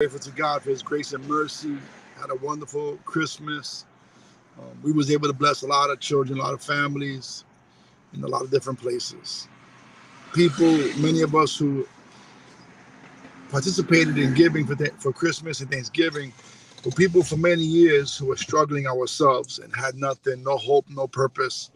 Grateful to God for His grace and mercy. Had a wonderful Christmas. We was able to bless a lot of children, a lot of families in a lot of different places. People, many of us who participated in giving for Christmas and Thanksgiving, were people for many years who were struggling ourselves and had nothing, no hope, no purpose.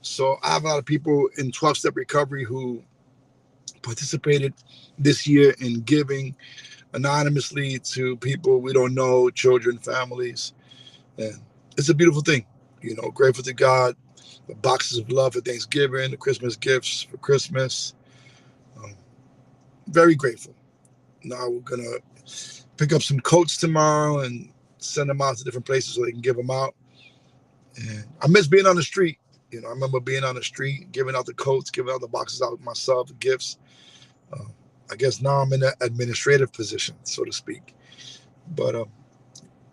So I have a lot of people in 12-step recovery who participated this year in giving anonymously to people we don't know, children, families. And it's a beautiful thing. Grateful to God, the boxes of love for Thanksgiving, the Christmas gifts for Christmas. Um, Very grateful. Now we're going to pick up some coats tomorrow and send them out to different places so they can give them out. And I miss being on the street. I remember being on the street, giving out the coats, giving out the boxes out myself, the gifts. Uh, I guess now I'm in an administrative position, so to speak. But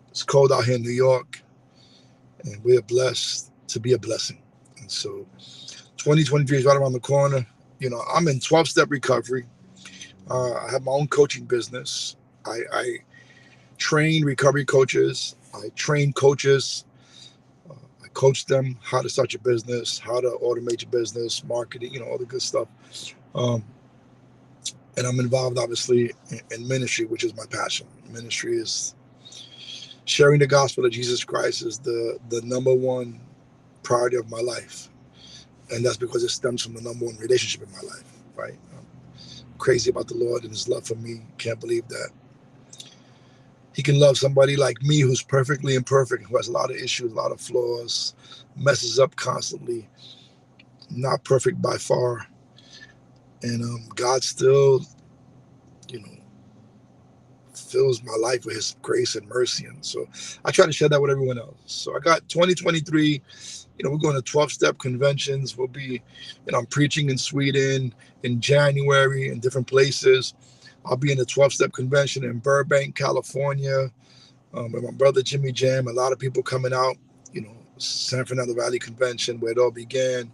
it's cold out here in New York, and we're blessed to be a blessing. And so 2023 is right around the corner. I'm in 12-step recovery. I have my own coaching business. I train recovery coaches. I train coaches. I coach them how to start your business, how to automate your business, marketing, all the good stuff. Um, and I'm involved, obviously, in ministry, which is my passion. Ministry is sharing the gospel of Jesus Christ is the number one priority of my life. And that's because it stems from the number one relationship in my life, right? I'm crazy about the Lord and His love for me. Can't believe that He can love somebody like me who's perfectly imperfect, who has a lot of issues, a lot of flaws, messes up constantly, not perfect by far. And God still, you know, fills my life with His grace and mercy. And so I try to share that with everyone else. So I got 2023, we're going to 12-step conventions. We'll be, I'm preaching in Sweden in January in different places. I'll be in the 12-step convention in Burbank, California, with my brother Jimmy Jam. A lot of people coming out, San Fernando Valley Convention, where it all began.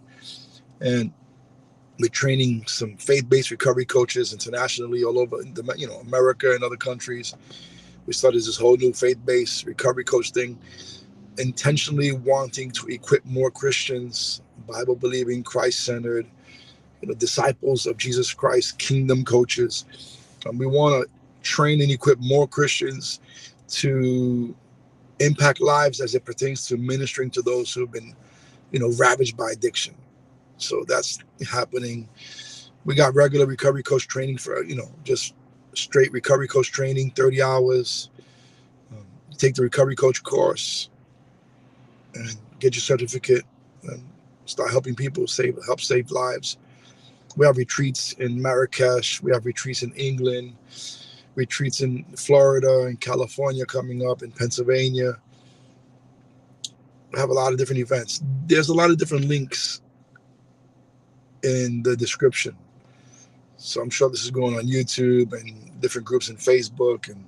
And we're training some faith-based recovery coaches internationally all over, America and other countries. We started this whole new faith-based recovery coach thing, intentionally wanting to equip more Christians, Bible-believing, Christ-centered, disciples of Jesus Christ, kingdom coaches. We want to train and equip more Christians to impact lives as it pertains to ministering to those who have been, ravaged by addiction. So that's happening. We got regular recovery coach training for, just straight recovery coach training, 30 hours. Take the recovery coach course and get your certificate and start helping people help save lives. We have retreats in Marrakesh. We have retreats in England, retreats in Florida and California coming up, in Pennsylvania. We have a lot of different events. There's a lot of different links in the description. So I'm sure this is going on YouTube and different groups in Facebook and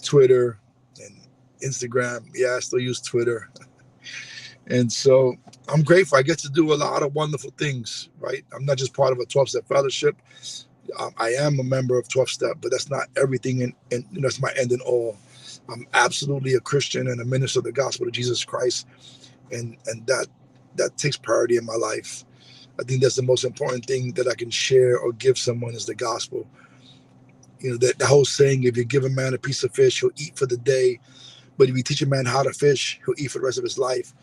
Twitter and Instagram. Yeah, I still use Twitter. And so I'm grateful. I get to do a lot of wonderful things, right? I'm not just part of a 12-step fellowship. I am a member of 12-step, but that's not everything, and that's my end and all. I'm absolutely a Christian and a minister of the gospel of Jesus Christ, and that takes priority in my life. I think that's the most important thing that I can share or give someone is the gospel. The whole saying, if you give a man a piece of fish, he'll eat for the day. But if you teach a man how to fish, he'll eat for the rest of his life.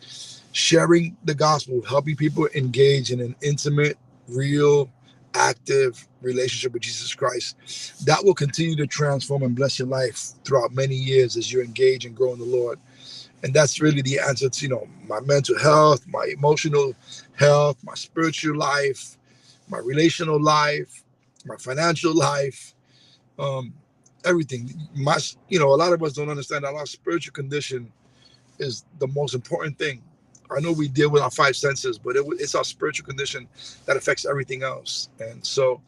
Sharing the gospel, helping people engage in an intimate, real, active relationship with Jesus Christ, that will continue to transform and bless your life throughout many years as you engage and grow in the Lord. And that's really the answer to, my mental health, my emotional health, my spiritual life, my relational life, my financial life, everything. A lot of us don't understand that our spiritual condition is the most important thing. I know we deal with our five senses, but it's our spiritual condition that affects everything else. And so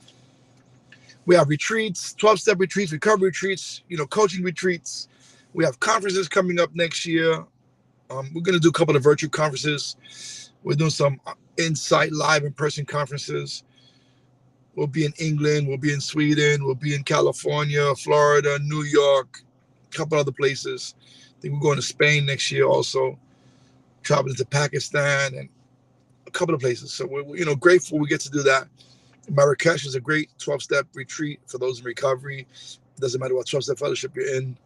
we have retreats, 12-step retreats, recovery retreats, coaching retreats. We have conferences coming up next year. We're going to do a couple of virtual conferences. We're doing some Insight live in-person conferences. We'll be in England. We'll be in Sweden. We'll be in California, Florida, New York, a couple other places. I think we're going to Spain next year also, traveling to Pakistan and a couple of places. So we're grateful we get to do that. Marrakesh is a great 12-step retreat for those in recovery. It doesn't matter what 12-step fellowship you're in.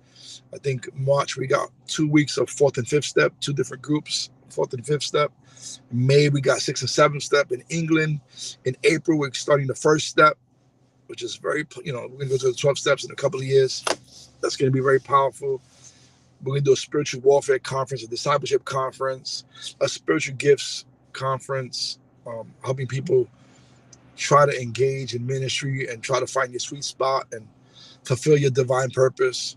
I think March we got 2 weeks of 4th and 5th step, 2 different groups, 4th and 5th step. In May we got 6th and 7th step in England. In April we're starting the 1st step, which is very, we're going to go to the 12 steps in a couple of years. That's going to be very powerful. We're going to do a spiritual warfare conference, a discipleship conference, a spiritual gifts conference, helping people try to engage in ministry and try to find your sweet spot and fulfill your divine purpose.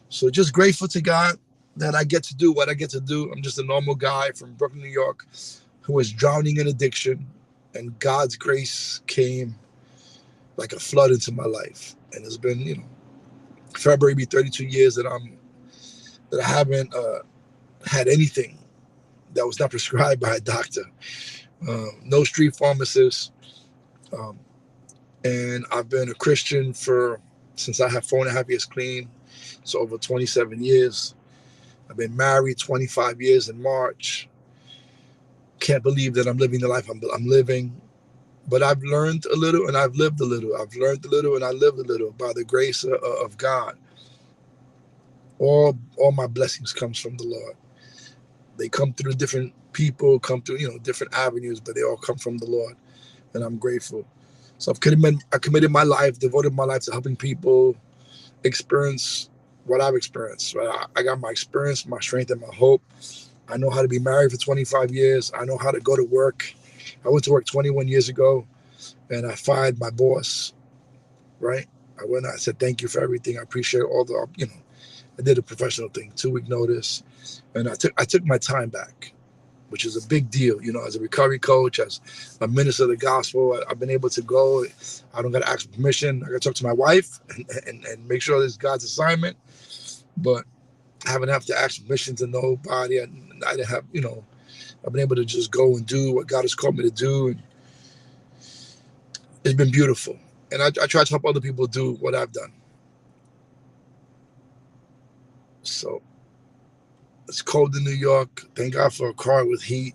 So just grateful to God that I get to do what I get to do. I'm just a normal guy from Brooklyn, New York, who was drowning in addiction, and God's grace came like a flood into my life. And it's been, February be 32 years that I haven't had anything that was not prescribed by a doctor. No street pharmacist. And I've been a Christian since I have 4.5 years clean. So over 27 years. I've been married 25 years in March. Can't believe that I'm living the life I'm living. But I've learned a little and I've lived a little. I've learned a little and I lived a little by the grace of God. All my blessings comes from the Lord. They come through different people, come through, different avenues, but they all come from the Lord. And I'm grateful. So I committed my life, devoted my life to helping people experience what I've experienced. Right? I got my experience, my strength, and my hope. I know how to be married for 25 years. I know how to go to work. I went to work 21 years ago, and I fired my boss, right? I went out, I said, thank you for everything. I appreciate all the, I did a professional thing, 2-week notice. And I took my time back, which is a big deal. As a recovery coach, as a minister of the gospel, I've been able to go. I don't got to ask for permission. I got to talk to my wife and make sure this is God's assignment. But I haven't have to ask permission to nobody. I didn't have, I've been able to just go and do what God has called me to do. And it's been beautiful. And I try to help other people do what I've done. So it's cold in New York. Thank God for a car with heat.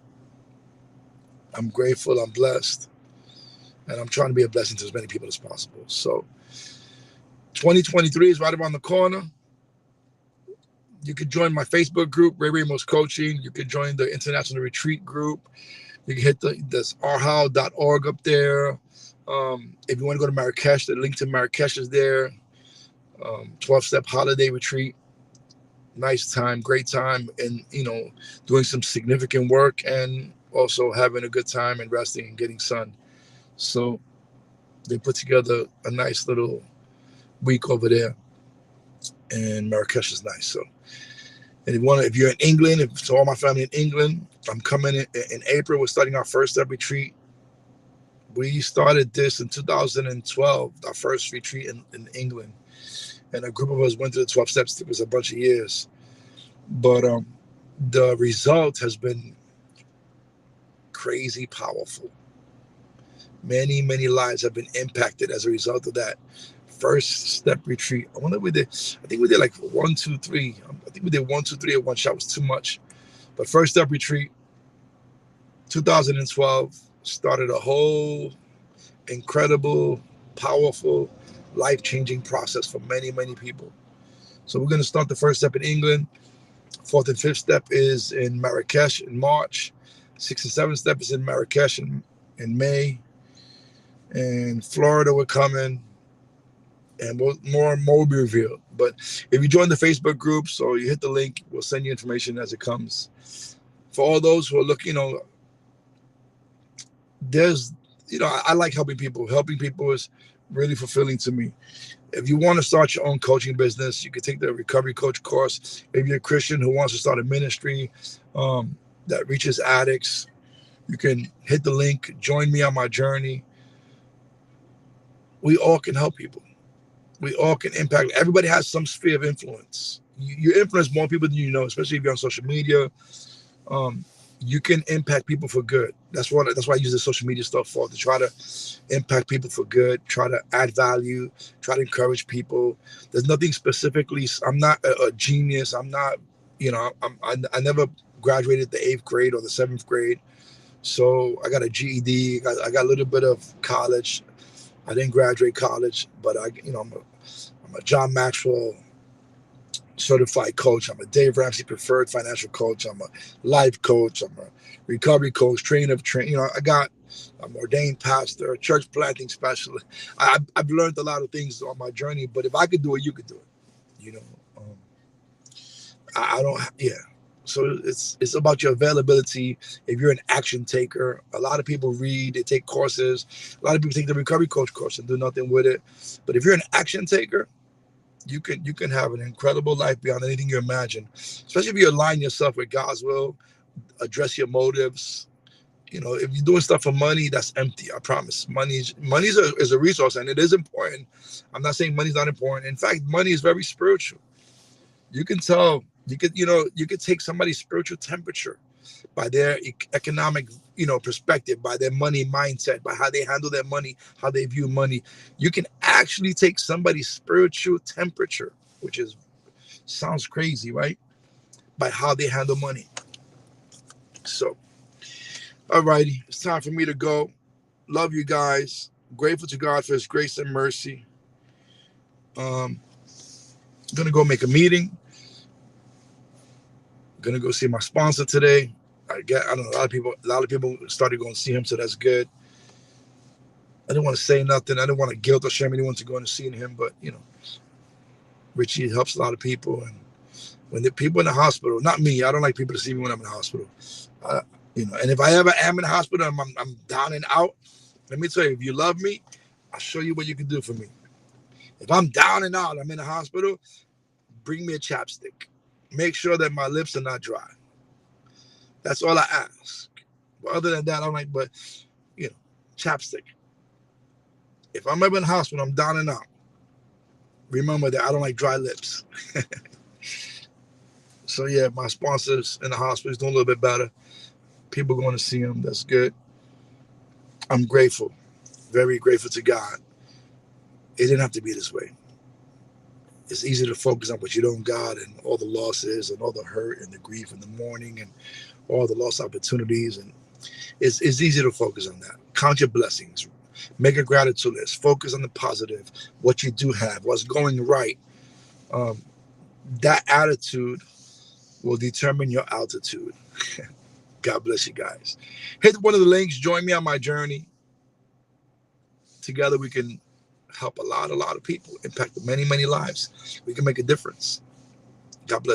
I'm grateful. I'm blessed. And I'm trying to be a blessing to as many people as possible. So 2023 is right around the corner. You could join my Facebook group, Ray Ramos Coaching. You could join the International Retreat group. You can hit there's arhal.org up there. If you want to go to Marrakesh, the link to Marrakesh is there. 12-step holiday retreat. Nice time, great time, and doing some significant work and also having a good time and resting and getting sun. So they put together a nice little week over there, and Marrakesh is nice. So, and if you're in England, so all my family in England, I'm coming in April. We're starting our first step retreat. We started this in 2012, our first retreat in England. And a group of us went to the 12 steps. It was a bunch of years. But the result has been crazy powerful. Many, many lives have been impacted as a result of that first step retreat. I think we did like 1, 2, 3. I think we did 1, 2, 3 at one shot. It was too much. But first step retreat, 2012, started a whole incredible, powerful, life-changing process for many, many people. So we're going to start the first step in England. 4th and 5th step is in Marrakesh in March. 6th and 7th step is in Marrakesh in May. And Florida we're coming. And more and more will be revealed. But if you join the Facebook groups or you hit the link, we'll send you information as it comes. For all those who are looking, I like helping people. Helping people is really fulfilling to me. If you want to start your own coaching business, you can take the Recovery Coach course. If you're a Christian who wants to start a ministry that reaches addicts, you can hit the link, join me on my journey. We all can help people. We all can impact. Everybody has some sphere of influence. You influence more people than you know, especially if you're on social media. you can impact people for good. That's why I use the social media stuff for, to try to impact people for good, try to add value, try to encourage people. There's nothing specifically. I'm not a genius. I'm not, I never graduated the 8th grade or the 7th grade. So I got a GED. I got a little bit of college. I didn't graduate college, but I'm a John Maxwell certified coach. I'm a Dave Ramsey preferred financial coach. I'm a life coach. I'm a recovery coach, trainer of train. I'm ordained pastor, church planting specialist. I've learned a lot of things on my journey, but if I could do it, you could do it. You know, um, I don't, yeah. So it's about your availability. If you're an action taker, a lot of people read, they take courses. A lot of people take the recovery coach course and do nothing with it. But if you're an action taker, you can have an incredible life beyond anything you imagine, especially if you align yourself with God's will, address your motives. If you're doing stuff for money, that's empty. I promise. Money is a resource, and it is important. I'm not saying money's not important. In fact, money is very spiritual. You can tell. You could take somebody's spiritual temperature by their economic, perspective, by their money mindset, by how they handle their money, how they view money. You can actually take somebody's spiritual temperature, which sounds crazy, right? By how they handle money. So, alrighty, it's time for me to go. Love you guys. Grateful to God for His grace and mercy. Gonna go make a meeting. Gonna go see my sponsor today. I don't know, a lot of people started going to see him, so that's good. I didn't want to say nothing. I didn't want to guilt or shame anyone to go and see him, but Richie helps a lot of people. And when the people in the hospital, not me, I don't like people to see me when I'm in the hospital. And if I ever am in the hospital and I'm down and out, let me tell you, if you love me, I'll show you what you can do for me. If I'm down and out, I'm in the hospital, bring me a chapstick. Make sure that my lips are not dry. That's all I ask. But other than that, I'm like, but chapstick. If I'm ever in the hospital, I'm down and out. Remember that I don't like dry lips. So yeah, my sponsors in the hospital is doing a little bit better. People going to see him. That's good. I'm grateful, very grateful to God. It didn't have to be this way. It's easy to focus on what you don't got and all the losses and all the hurt and the grief and the mourning and all the lost opportunities. And it's easy to focus on that. Count your blessings. Make a gratitude list. Focus on the positive, what you do have, what's going right. That attitude will determine your altitude. God bless you guys. Hit one of the links. Join me on my journey. Together we can help a lot of people, impact many, many lives. We can make a difference. God bless.